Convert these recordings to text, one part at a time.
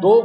2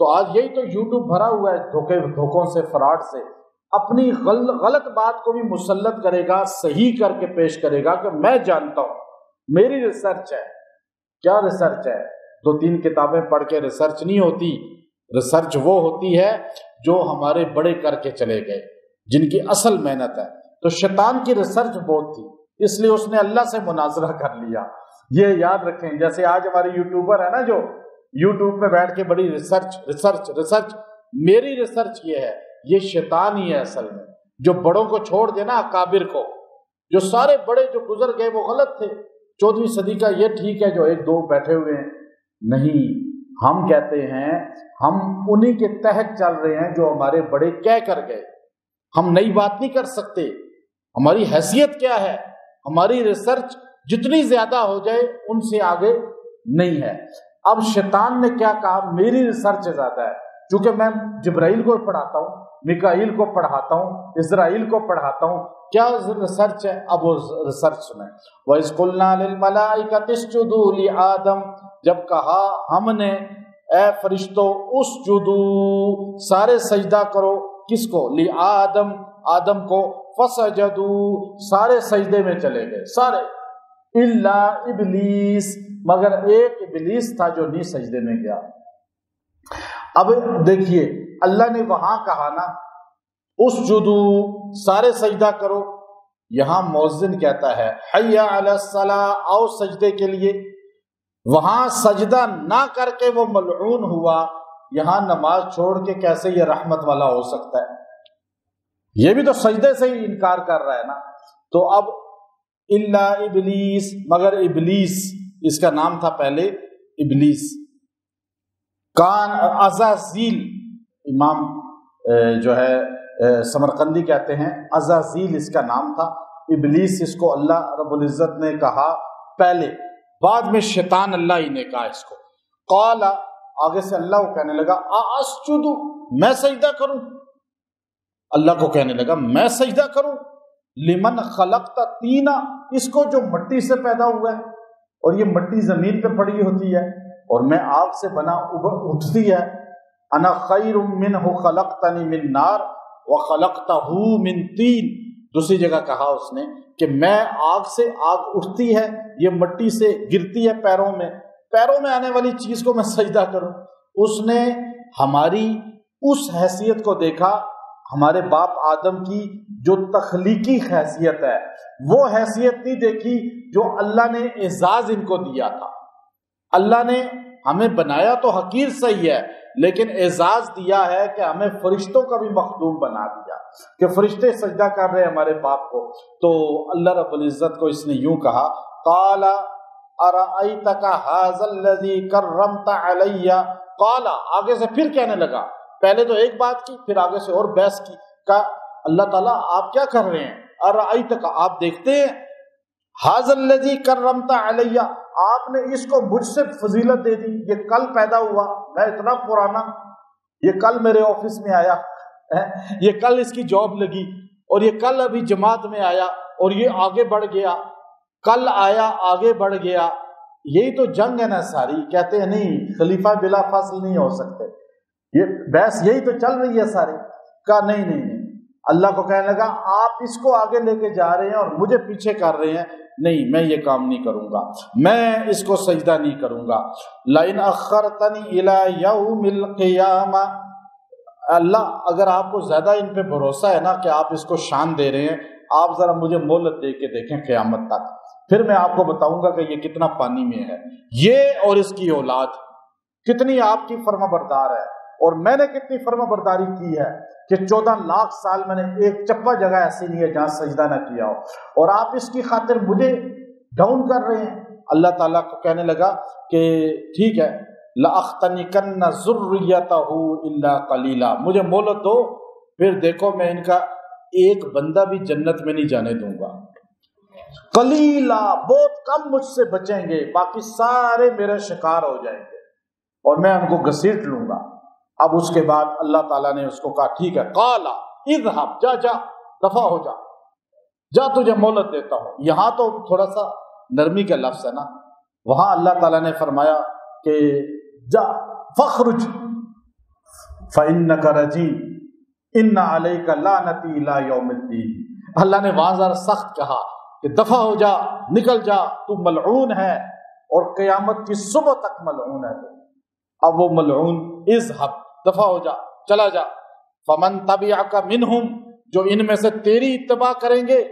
تو آج یہی تو یوٹیوب بھرا ہوا ہے دھوکوں سے، فراڈ سے. اپنی غلط بات کو بھی مسلط کرے گا، صحیح کر کے پیش کرے گا کہ میں جانتا ہوں، میری ریسرچ ہے. کیا ریسرچ ہے؟ 2-3 کتابیں پڑھ کے ریسرچ نہیں ہوتی. ریسرچ وہ ہوتی ہے جو ہمارے بڑے کر کے چلے گئے، جن کی اصل محنت ہے. تو شیطان کی ریسرچ بہت تھی، اس لیے اس نے اللہ سے مناظرہ کر لیا. یہ یاد رکھیں. جیسے آج ہمارے یوٹیوبر ہے نا، جو یوٹیوب پہ بیٹھ کے بڑی ریسرچ، میری ریسرچ یہ ہے، یہ شیطان ہی ہے اصل میں. جو بڑوں کو چھوڑ دینا، اکابر کو، جو سارے بڑے جو گزر گئے وہ غلط تھے. 14ویں صدی کا یہ ٹھیک ہے جو 1-2 بیٹھے ہوئے ہیں. نہیں، ہم کہتے ہیں ہم انہی کے تحت چل رہے ہیں جو ہمارے بڑے کہہ کر گئے. ہم نئی بات نہیں کر سکتے. ہماری حیثیت کیا ہے؟ ہماری ریسرچ جتنی زیادہ ہو جائے ان سے آگے نہیں ہے. اب شیطان نے کیا کہا؟ میری ریسرچ زیادہ ہے، چونکہ میں جبرائیل کو پڑھاتا ہوں، میکائیل کو پڑھاتا ہوں، اسرائیل کو پڑھاتا ہوں. کیا ریسرچ ہے؟ اب وہ ریسرچ سنیں. وَإِذْ قُلْنَا لِلْمَلَائِكَةِ اسْجُدُوا لِآدَمَ، جب کہا ہم نے اے فرشتوں اسجدوا، سارے سجدہ کرو. کس کو؟ لِآدَم، آدم کو. فَسَجَدُوا، سارے سجدے میں چلے گئے، سارے. الا ابلیس، مگر ایک ابلیس تھا جو نہیں سجدے میں گیا. اب دیکھیے اللہ نے وہاں کہا نا اسجدوا، سارے سجدہ کرو. یہاں مؤذن کہتا ہے حی علی الصلاۃ، آؤ سجدے کے لیے. وہاں سجدہ نہ کر کے وہ ملعون ہوا، یہاں نماز چھوڑ کے کیسے یہ رحمت والا ہو سکتا ہے؟ یہ بھی تو سجدے سے ہی انکار کر رہا ہے نا. تو اب الا ابلیس، مگر ابلیس، اس کا نام تھا پہلے ابلیس. کان عزازیل، امام جو ہے سمرقندی کہتے ہیں عزازیل اس کا نام تھا. ابلیس اس کو اللہ رب العزت نے کہا پہلے، بعد میں شیطان اللہ ہی نے کہا اس کو. قال، آگے سے اللہ کو کہنے لگا اسجد، میں سجدہ کروں. اللہ کو کہنے لگا میں سجدہ کروں. لمن خلقت طینا، اس کو جو مٹی سے پیدا ہوا ہے، اور یہ مٹی زمین پہ پڑی ہوتی ہے اور میں آگ سے بنا اٹھتی ہے. انا خیر منہ خلقتنی من نار وخلقتہ من طین. دوسری جگہ کہا اس نے کہ میں آگ سے، آگ اٹھتی ہے، یہ مٹی سے گرتی ہے پیروں میں آنے والی چیز کو میں سجدہ کروں. اس نے ہماری اس حیثیت کو دیکھا، ہمارے باپ آدم کی جو تخلیقی حیثیت ہے وہ حیثیت نہیں دیکھی جو اللہ نے اعزاز ان کو دیا تھا. اللہ نے ہمیں بنایا تو حقیر صحیح ہے، لیکن اعزاز دیا ہے کہ ہمیں فرشتوں کا بھی مخدوم بنا دیا کہ فرشتے سجدہ کر رہے ہیں ہمارے باپ کو. تو اللہ رب العزت کو اس نے یوں کہا قال ارأیتک ھذا الذی کرمت علی. قال، آگے سے پھر کہنے لگا، پہلے تو ایک بات کی، پھر آگے سے اور بحث کی. کہا اللہ تعالیٰ آپ کیا کر رہے ہیں؟ ارأیتک، آپ دیکھتے ہیں، ھذا الذی کرمت علی، آپ نے اس کو مجھ سے فضیلت دے دی. یہ کل پیدا ہوا، میں اتنا پرانا، یہ کل میرے آفس میں آیا، یہ کل اس کی جاب لگی، اور یہ کل ابھی جماعت میں آیا، اور یہ آگے بڑھ گیا، کل آیا آگے بڑھ گیا. یہی تو جنگ ہے نا ساری. کہتے ہیں نہیں، خلیفہ بلا فصل نہیں ہو سکتے. یہ بحث یہی تو چل رہی ہے ساری. کہا نہیں. اللہ کو کہنے لگا آپ اس کو آگے لے کے جا رہے ہیں اور مجھے پیچھے کر رہے ہیں. نہیں، میں یہ کام نہیں کروں گا، میں اس کو سجدہ نہیں کروں گا. لئن اخرتنی الی یوم القیامہ، اللہ اگر آپ کو زیادہ ان پہ بھروسہ ہے نا کہ آپ اس کو شان دے رہے ہیں، آپ ذرا مجھے مہلت دے کے دیکھیں قیامت تک، پھر میں آپ کو بتاؤں گا کہ یہ کتنا پانی میں ہے، یہ اور اس کی اولاد کتنی آپ کی فرما بردار ہے، اور میں نے کتنی فرما برداری کی ہے کہ 14 لاکھ سال میں نے ایک چپا جگہ ایسی نہیں ہے جہاں سجدہ نہ کیا ہو، اور آپ اس کی خاطر مجھے ڈاؤن کر رہے ہیں. اللہ تعالیٰ کو کہنے لگا کہ ٹھیک ہے، لَأَخْتَنِكَنَّ ذُرِّيَّتَهُ إِلَّا قَلِيلًا، مجھے مہلت دو، پھر دیکھو میں ان کا ایک بندہ بھی جنت میں نہیں جانے دوں گا. قلیلا، بہت کم مجھ سے بچیں گے، باقی سارے میرے شکار ہو جائیں گے اور میں ان کو گھسیٹ لوں گا. اب اس کے بعد اللہ تعالیٰ نے اس کو کہا ٹھیک ہے، قال اذهب، جا دفع ہو جا تجھے مہلت دیتا ہوں. یہاں تو تھوڑا سا نرمی کا لفظ ہے نا، وہاں اللہ تعالیٰ نے فرمایا کہ جا فخرج، فَإِنَّكَ رَجِيمٌ إِنَّ عَلَيْكَ لَعْنَتِي إِلَىٰ يَوْمِ الدِّينِ۔ اللہ نے وہاں ذرا سخت کہا کہ دفع ہو جا، نکل جا، تو ملعون ہے اور قیامت کی صبح تک ملعون ہے تو۔ اب وہ ملعون اذهب، دفع ہو جا، چلا جا۔ فَمَن تَبِعَكَ مِنْهُمْ، جو ان میں سے تیری اتباع کریں گے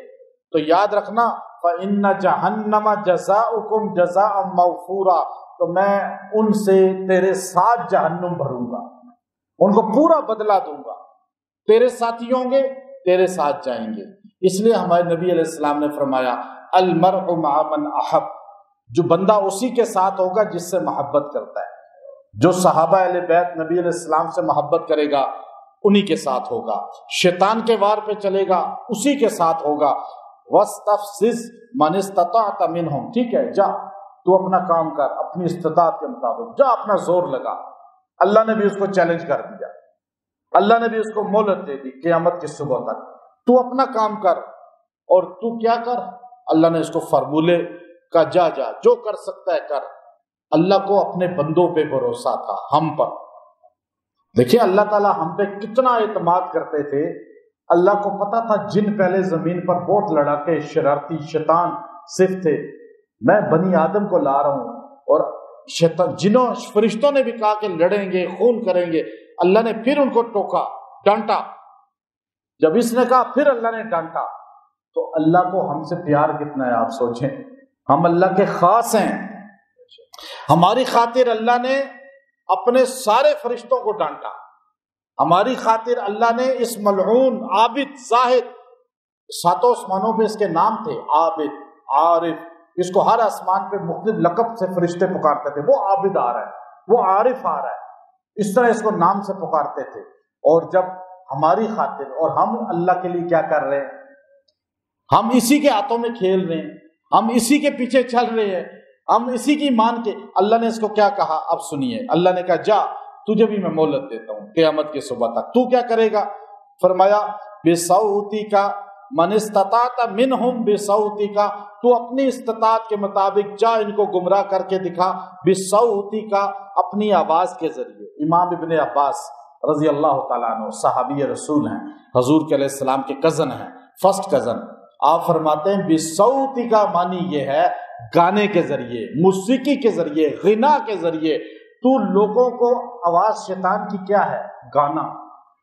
تو یاد رکھنا فَإِنَّ جَهَنَّمَ جَزَاؤُكُمْ جَزَاءً مَوْفُورًا، تو میں ان سے تیرے ساتھ جہنم بھروں گا، ان کو پورا بدلہ دوں گا، تیرے ساتھی ہوں گے، تیرے ساتھ جائیں گے۔ اس لیے ہمارے نبی علیہ السلام نے فرمایا المرء مع من احب، جو بندہ اسی کے ساتھ ہوگا جس سے محبت کرتا ہے۔ جو صحابہ اہل بیت نبی علیہ السلام سے محبت کرے گا انہی کے ساتھ ہوگا، شیطان کے وار پہ چلے گا اسی کے ساتھ ہوگا۔ وَاسْتَفْزِزْ مَنِ اسْتَطَعْتَ مِنْهُمْ، ٹھیک ہے، جا تو اپنا کام کر اپنی استطاعت کے مطابق، جا اپنا زور لگا۔ اللہ نے بھی اس کو چیلنج کر دیا، اللہ نے بھی اس کو مہلت دے دی قیامت کی صبح تک، تو اپنا کام کر اور تو کیا کر۔ اللہ نے اس کو فارمولے کا جا جو کر سکتا ہے کر۔ اللہ کو اپنے بندوں پہ بھروسہ تھا، ہم پر۔ دیکھیں اللہ تعالیٰ ہم پہ کتنا اعتماد کرتے تھے۔ اللہ کو پتا تھا جن پہلے زمین پر بہت لڑاکے شرارتی شیطان صرف تھے، میں بنی آدم کو لا رہا ہوں، اور شیطان جنوں فرشتوں نے بھی کہا کہ لڑیں گے، خون کریں گے، اللہ نے پھر ان کو ٹوکا، ڈانٹا۔ جب اس نے کہا پھر اللہ نے ڈانٹا، تو اللہ کو ہم سے پیار کتنا ہے آپ سوچیں۔ ہم اللہ کے خاص ہیں، ہماری خاطر اللہ نے اپنے سارے فرشتوں کو ڈانٹا، ہماری خاطر اللہ نے اس ملعون عابد زاہد، ساتوں آسمانوں پہ اس کے نام تھے، عابد، عارف، اس کو ہر آسمان پہ مختلف لقب سے فرشتے پکارتے تھے، وہ عابد آ رہا ہے، وہ عارف آ رہا ہے، اس طرح اس کو نام سے پکارتے تھے۔ اور جب ہماری خاطر، اور ہم اللہ کے لیے کیا کر رہے ہیں، ہم اسی کے ہاتھوں میں کھیل رہے ہیں، ہم اسی کے پیچھے چل رہے ہیں، ہم اسی کی مان کے۔ اللہ نے اس کو کیا کہا اب سنیے، اللہ نے کہا جا تجھے بھی میں مہلت دیتا ہوں قیامت کی صبح تک، تو کیا کرے گا؟ فرمایا بِصَوْتِكَ مَنِ اسْتَطَعْتَ مِنْهُمْ بِصَوْتِكَ، تو اپنی استطاعت کے مطابق جا ان کو گمراہ کر کے دکھا، بِصَوْتِكَ، اپنی آواز کے ذریعے۔ امام ابن عباس رضی اللہ تعالیٰ عنہ صحابی رسول ہیں، حضور کے علیہ السلام کے کزن ہیں، فرسٹ کزن۔ آپ فرماتے ہیں بِصَوْتِكَ معنی یہ ہے گانے کے ذریعے، موسیقی کے ذریعے، غنا کے ذریعے۔ تو لوگوں کو آواز شیطان کی کیا ہے؟ گانا۔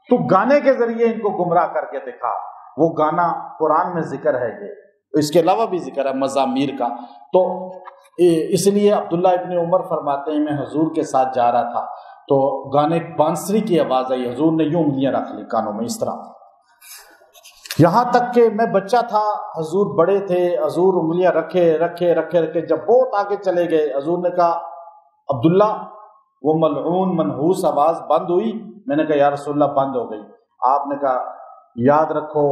تو گانے کے ذریعے ان کو گمراہ کر کے دکھا۔ وہ گانا قرآن میں ذکر ہے، یہ اس کے علاوہ بھی ذکر ہے مزامیر کا۔ تو اس لیے عبداللہ ابن عمر فرماتے ہیں میں حضور کے ساتھ جا رہا تھا تو گانے بانسری کی آواز آئی، حضور نے یوں انگلیاں رکھ لی کانوں میں اس طرح، یہاں تک کہ میں بچہ تھا، حضور بڑے تھے، حضور انگلیاں رکھے، جب بہت آگے چلے گئے حضور نے کہا عبداللہ وہ ملعون منحوس آواز بند ہوئی؟ میں نے کہا یا رسول اللہ بند ہو گئی۔ آپ نے کہا یاد رکھو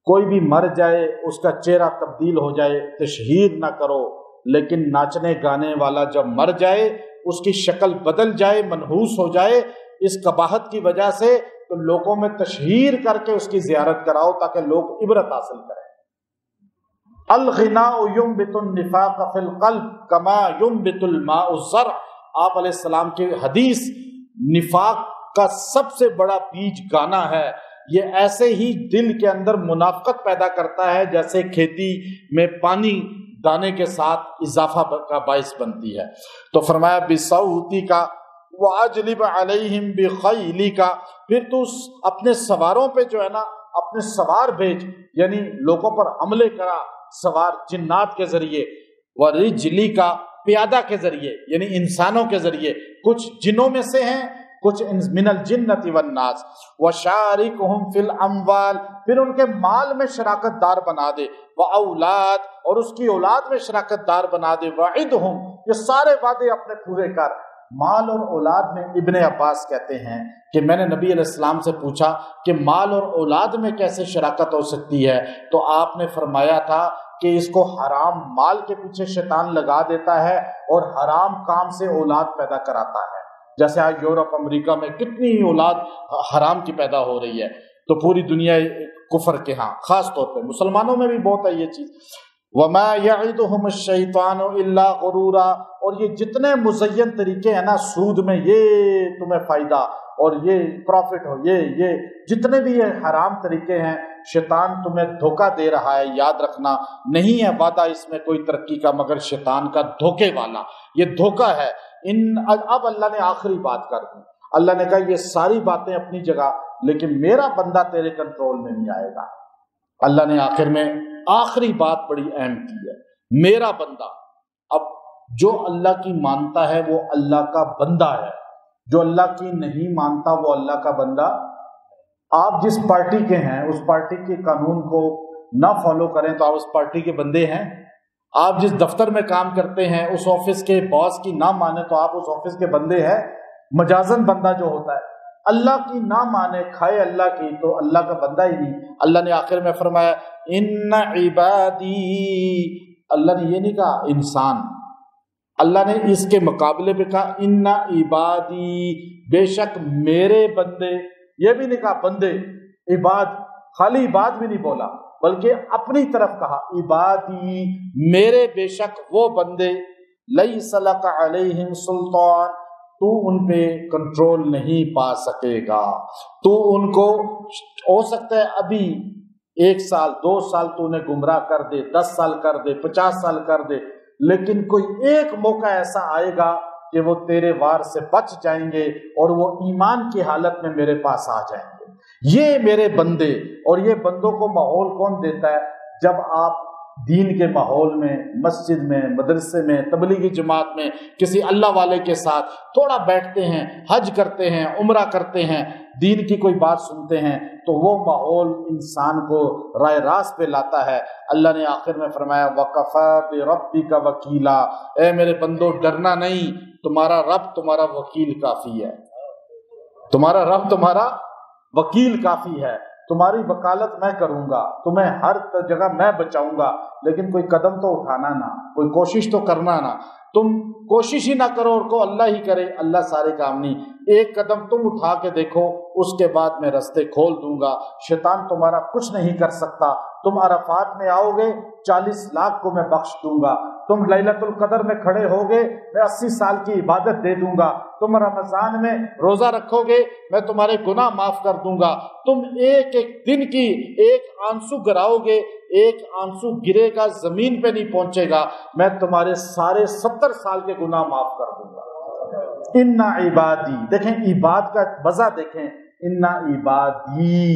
کوئی بھی مر جائے اس کا چہرہ تبدیل ہو جائے تشہیر نہ کرو، لیکن ناچنے گانے والا جب مر جائے اس کی شکل بدل جائے، منحوس ہو جائے اس قباحت کی وجہ سے، تو لوگوں میں تشہیر کر کے اس کی زیارت کراؤ تاکہ لوگ عبرت حاصل کریں۔ الغناء ينبت النفاق في القلب كما ينبت الماء الزرع، آپ علیہ السلام کی حدیث، نفاق کا سب سے بڑا بیج گانا ہے، یہ ایسے ہی دل کے اندر منافقت پیدا کرتا ہے جیسے کھیتی میں پانی دانے کے ساتھ اضافہ کا باعث بنتی ہے۔ تو فرمایا بِصَوْتِكَ وَأَجْلِبْ عَلَيْهِمْ بِخَيْلِكَ، پھر تو اپنے سواروں پہ جو ہے نا اپنے سوار بھیج، یعنی لوگوں پر حملے کرا سوار جنات کے ذریعے، وَرِجْلِكَ، پیادہ کے ذریعے یعنی انسانوں کے ذریعے، کچھ جنوں میں سے ہیں کچھ من الجنۃ والناس، وشارکہم فی الاموال، پھر ان کے مال میں شراکت دار بنا دے، واولاد، اور اس کی اولاد میں شراکت دار بنا دے، وعدہم، یہ سارے وعدے اپنے پورے کر۔ مال اور اولاد میں ابن عباس کہتے ہیں کہ میں نے نبی علیہ السلام سے پوچھا کہ مال اور اولاد میں کیسے شراکت ہو سکتی ہے، تو آپ نے فرمایا تھا کہ اس کو حرام مال کے پیچھے شیطان لگا دیتا ہے اور حرام کام سے اولاد پیدا کراتا ہے، جیسے آج یورپ امریکہ میں کتنی اولاد حرام کی پیدا ہو رہی ہے، تو پوری دنیا کفر کے ہاں، خاص طور پہ مسلمانوں میں بھی بہت ہے یہ چیز۔ وَمَا يَعِدُهُمُ الشَّيْطَانُ إِلَّا غُرُورًا، اور یہ جتنے مزین طریقے ہیں نا سود میں، یہ تمہیں فائدہ اور یہ پروفٹ ہو، یہ جتنے بھی یہ حرام طریقے ہیں، شیطان تمہیں دھوکہ دے رہا ہے۔ یاد رکھنا نہیں ہے وعدہ اس میں کوئی ترقی کا مگر شیطان کا دھوکے والا، یہ دھوکہ ہے۔ اب اللہ نے آخری بات کر دی، اللہ نے کہا یہ ساری باتیں اپنی جگہ، لیکن میرا بندہ تیرے کنٹرول میں نہیں آئے گا۔ اللہ نے آخر میں آخری بات بڑی اہم کی ہے، میرا بندہ۔ اب جو اللہ کی مانتا ہے وہ اللہ کا بندہ ہے، جو اللہ کی نہیں مانتا وہ اللہ کا بندہ۔ آپ جس پارٹی کے ہیں اس پارٹی کے قانون کو نہ فالو کریں تو آپ اس پارٹی کے بندے ہیں۔ آپ جس دفتر میں کام کرتے ہیں اس آفس کے باس کی نہ مانے تو آپ اس آفس کے بندے ہیں۔ مجازن بندہ جو ہوتا ہے اللہ کی نہ مانے، کھائے اللہ کی، تو اللہ کا بندہ ہی نہیں۔ اللہ نے آخر میں فرمایا ان عبادی، اللہ نے یہ نہیں کہا انسان، اللہ نے اس کے مقابلے پہ کہا ان عبادی، بے شک میرے بندے۔ یہ بھی نہیں کہا بندے، عباد، خالی عباد بھی نہیں بولا بلکہ اپنی طرف کہا عبادی، میرے بے شک وہ بندے، لیس لک علیہم سلطان، تو ان پہ کنٹرول نہیں پا سکے گا۔ تو ان کو ہو سکتا ہے ابھی 1 سال 2 سال تو انہیں گمراہ کر دے، 10 سال کر دے، 50 سال کر دے، لیکن کوئی ایک موقع ایسا آئے گا کہ وہ تیرے وار سے بچ جائیں گے اور وہ ایمان کی حالت میں میرے پاس آ جائیں گے۔ یہ میرے بندے۔ اور یہ بندوں کو ماحول کون دیتا ہے؟ جب آپ دین کے ماحول میں، مسجد میں، مدرسے میں، تبلیغی جماعت میں کسی اللہ والے کے ساتھ تھوڑا بیٹھتے ہیں، حج کرتے ہیں، عمرہ کرتے ہیں، دین کی کوئی بات سنتے ہیں، تو وہ ماحول انسان کو رائے راست پہ لاتا ہے۔ اللہ نے آخر میں فرمایا وَكَفَىٰ بِرَبِّكَ وَكِيلًا، اے میرے بندو ڈرنا نہیں، تمہارا رب تمہارا وکیل کافی ہے، تمہارا رب تمہارا وکیل کافی ہے۔ تمہاری وکالت میں کروں گا، تمہیں ہر جگہ میں بچاؤں گا، لیکن کوئی قدم تو اٹھانا نہ، کوئی کوشش تو کرنا نہ۔ تم کوشش ہی نہ کرو اور کو اللہ ہی کرے، اللہ سارے کام نہیں۔ ایک قدم تم اٹھا کے دیکھو، اس کے بعد میں رستے کھول دوں گا۔ شیطان تمہارا کچھ نہیں کر سکتا۔ تم عرفات میں آؤ گے 40 لاکھ کو میں بخش دوں گا۔ تم لیلۃ القدر میں کھڑے ہوگے میں 80 سال کی عبادت دے دوں گا۔ تم رمضان میں روزہ رکھو گے میں تمہارے گناہ معاف کر دوں گا۔ تم ایک ایک دن کی ایک آنسو گراؤ گے، ایک آنسو گرے گا زمین پہ نہیں پہنچے گا، میں تمہارے سارے 70 سال کے گناہ معاف کر دوں گا۔ ان عبادی، دیکھیں عباد کا وضع دیکھیں، ان عبادی،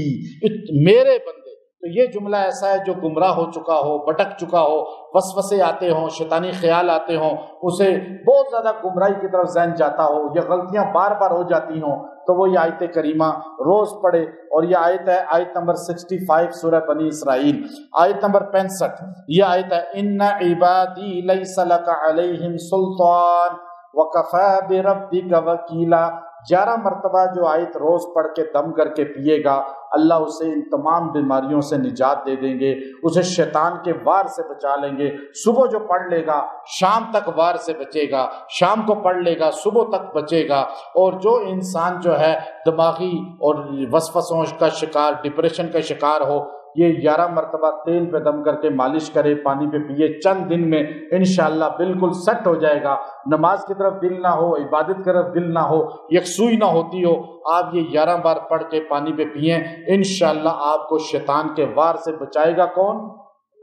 میرے بندے۔ تو یہ جملہ ایسا ہے جو گمراہ ہو چکا ہو، بھٹک چکا ہو، وسوسے آتے ہوں، شیطانی خیال آتے ہوں، اسے بہت زیادہ گمراہی کی طرف ذہن جاتا ہو، یا غلطیاں بار بار ہو جاتی ہوں، تو وہ یہ آیت کریمہ روز پڑھے۔ اور یہ آیت ہے آیت نمبر 65 سورہ بنی اسرائیل، آیت نمبر 65، یہ آیت ہے ان عبادی لیس لک علیہم سلطان وکفیٰ بربک وکیلا۔ 11 مرتبہ جو آیت روز پڑھ کے دم کر کے پیے گا، اللہ اسے ان تمام بیماریوں سے نجات دے دیں گے، اسے شیطان کے وار سے بچا لیں گے۔ صبح جو پڑھ لے گا شام تک وار سے بچے گا، شام کو پڑھ لے گا صبح تک بچے گا۔ اور جو انسان جو ہے دماغی اور وسوسوں کا شکار، ڈپریشن کا شکار ہو، یہ 11 مرتبہ تیل پہ دم کر کے مالش کرے، پانی پہ پیے، چند دن میں انشاءاللہ بالکل سیٹ ہو جائے گا۔ نماز کی طرف دل نہ ہو، عبادت کی طرف دل نہ ہو، یکسوئی نہ ہوتی ہو، آپ یہ 11 بار پڑھ کے پانی پہ پئیں، انشاءاللہ آپ کو شیطان کے وار سے بچائے گا کون؟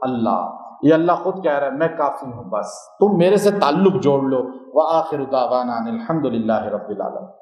اللہ۔ یہ اللہ خود کہہ رہا ہے میں کافی ہوں، بس تم میرے سے تعلق جوڑ لو۔ وآخر دعوانا الحمدللہ رب العالمین۔